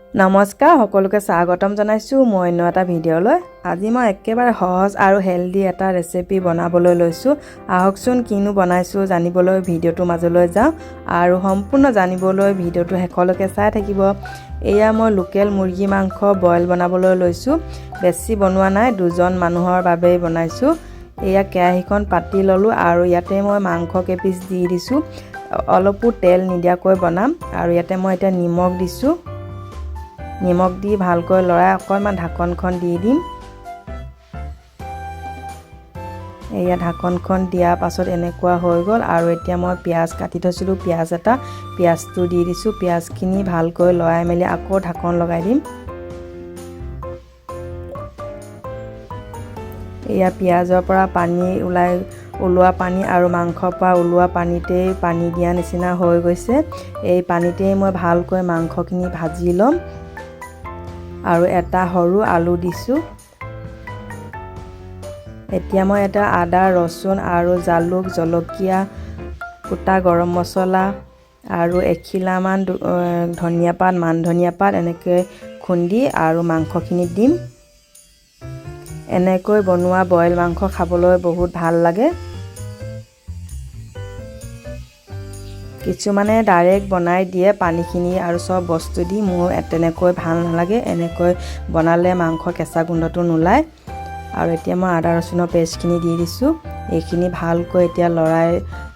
নমস্কাৰ সকলোকে স্বাগতম জনাইছোঁ মই অন্য এটা ভিডিঅ'লৈ। আজি মই একেবাৰে সহজ আৰু হেলদি এটা ৰেচিপি বনাবলৈ লৈছোঁ। আহকচোন কিনো বনাইছোঁ জানিবলৈ ভিডিঅ'টোৰ মাজলৈ যাওঁ আৰু সম্পূৰ্ণ জানিবলৈ ভিডিঅ'টো শেষলৈকে চাই থাকিব। এয়া মই লোকেল মুৰ্গী মাংস বইল বনাবলৈ লৈছোঁ। বেছি বনোৱা নাই, দুজন মানুহৰ বাবেই বনাইছোঁ। এয়া কেৰাহীখন পাতি ল'লোঁ আৰু ইয়াতে মই মাংস কেইপিচ দি দিছোঁ। অলপো তেল নিদিয়াকৈ বনাম আৰু ইয়াতে মই এতিয়া নিমখ দিছোঁ। নিমখ দি ভালকৈ লৰাই অকণমান ঢাকনখন দি দিম। এয়া ঢাকনখন দিয়াৰ পাছত এনেকুৱা হৈ গ'ল আৰু এতিয়া মই পিঁয়াজ কাটি থৈছিলোঁ, পিঁয়াজটো দি দিছোঁ। পিঁয়াজখিনি ভালকৈ লৰাই মেলি আকৌ ঢাকন লগাই দিম। এয়া পিঁয়াজৰ পৰা পানী ওলোৱা পানী আৰু মাংসৰ পৰা ওলোৱা পানীতেই পানী দিয়া নিচিনা হৈ গৈছে। এই পানীতেই মই ভালকৈ মাংসখিনি ভাজি ল'ম আৰু এটা সৰু আলু দিছোঁ। এতিয়া মই এটা আদা, ৰচুন আৰু জালুক, জলকীয়া, গোটা গৰম মছলা আৰু এখিলামান ধনিয়া পাত, মান ধনিয়া পাত এনেকৈ খুন্দি আৰু মাংসখিনি দিম। এনেকৈ বনোৱা বইল মাংস খাবলৈ বহুত ভাল লাগে। কিছুমানে ডাইৰেক্ট বনাই দিয়ে পানীখিনি আৰু চব বস্তু দি, মোৰ তেনেকৈ ভাল নালাগে। এনেকৈ বনালে মাংস কেঁচা গোন্ধটো নোলায়। আৰু এতিয়া মই আদা ৰচুনৰ পেষ্টখিনি দি দিছোঁ। এইখিনি ভালকৈ এতিয়া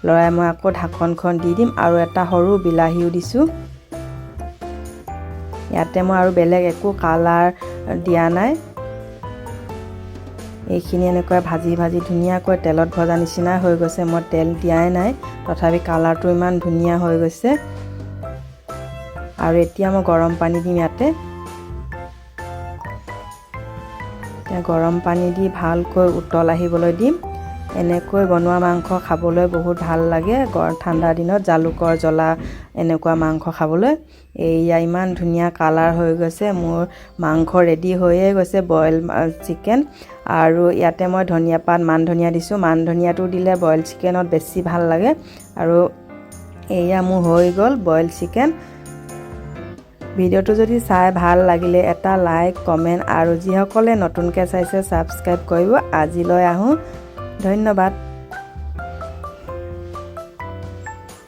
লৰাই মই আকৌ ঢাকনখন দি দিম আৰু এটা সৰু বিলাহীও দিছোঁ। ইয়াতে মই আৰু বেলেগ একো কালাৰ দিয়া নাই। এইখিনি এনেকৈ ভাজি ধুনীয়াকৈ তেলত ভজা নিচিনা হৈ গৈছে। মই তেল দিয়াই নাই, তথাপি কালাৰটো ইমান ধুনীয়া হৈ গৈছে। আৰু এতিয়া মই গৰম পানী দিম ইয়াতে। গৰম পানী দি ভালকৈ উতল আহিবলৈ দিম। এনেকৈ বনোৱা মাংস খাবলৈ বহুত ভাল লাগে ঠাণ্ডা দিনত, জালুকৰ জ্বলা এনেকুৱা মাংস খাবলৈ। এয়া ইমান ধুনীয়া কালাৰ হৈ গৈছে। মোৰ মাংস ৰেডি হৈয়ে গৈছে, বইল চিকেন। আৰু ইয়াতে মই ধনিয়া পাত, মান ধনিয়া দিছোঁ। মান ধনিয়াটো দিলে বইল চিকেনত বেছি ভাল লাগে। আৰু এয়া মোৰ হৈ গ'ল বইল চিকেন। ভিডিঅ'টো যদি চাই ভাল লাগিলে এটা লাইক, কমেণ্ট আৰু যিসকলে নতুনকৈ চাইছে ছাবস্ক্ৰাইব কৰিব। আজিলৈ আহোঁ, ধন্যবাদ।